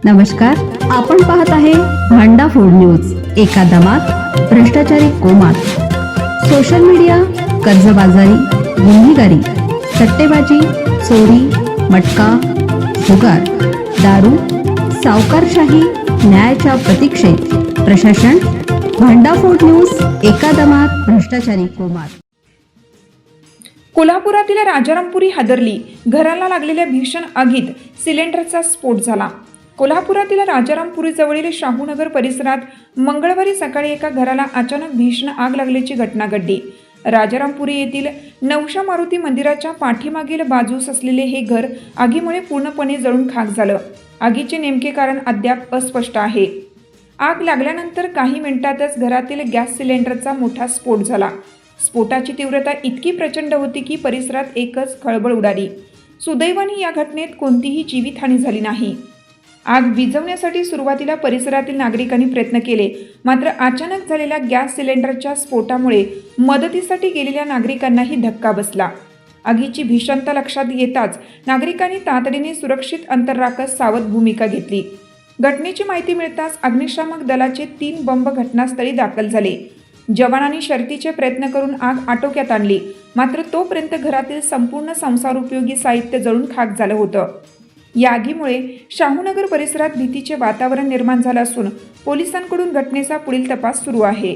नमस्कार, आपण पाहत आहे भांडा फूड न्यूज. एका दमात भ्रष्टाचारी कोमात. सोशल मीडिया, कर्जबाजारी, गुन्हेगारी, सट्टेबाजी, चोरी, मटका, जुगार, दारू, सावकारशाही, न्यायाच्या प्रतीक्षेत प्रशासन. भांडा फूड न्यूज. एका दमात भ्रष्टाचारी कोमात. कोल्हापुरातील राजारामपुरी हादरली. घराला लागलेल्या भीषण आगीत सिलेंडरचा स्फोट झाला. कोल्हापुरातील राजारामपुरी जवळील शाहूनगर परिसरात मंगळवारी सकाळी एका घराला अचानक भीषण आग लागल्याची घटना घडली. राजारामपुरी येथील नवशा मारुती मंदिराच्या पाठीमागील बाजूस असलेले हे घर आगीमुळे पूर्णपणे जळून खाक झालं. आगीचे नेमके कारण अद्याप अस्पष्ट आहे. आग लागल्यानंतर काही मिनिटातच घरातील गॅस सिलेंडरचा मोठा स्फोट झाला. स्फोटाची तीव्रता इतकी प्रचंड होती की परिसरात एकच खळबळ उडाली. सुदैवाने या घटनेत कोणतीही जीवितहानी झाली नाही. आग विझवण्यासाठी सुरुवातीला परिसरातील नागरिकांनी प्रयत्न केले, मात्र अचानक झालेल्या गॅस सिलेंडरच्या स्फोटामुळे मदतीसाठी गेलेल्या नागरिकांनाही धक्का बसला. आगीची भीषणता लक्षात येताच नागरिकांनी तातडीने सुरक्षित अंतर राखत सावध भूमिका घेतली. घटनेची माहिती मिळताच अग्निशामक दलाचे 3 बंब घटनास्थळी दाखल झाले. जवानांनी शर्थीचे प्रयत्न करून आग आटोक्यात आणली, मात्र तोपर्यंत घरातील संपूर्ण संसारोपयोगी साहित्य जळून खाक झालं होतं. या आगीमुळे शाहूनगर परिसरात भीतीचे वातावरण निर्माण झालं असून पोलिसांकडून घटनेचा पुढील तपास सुरू आहे.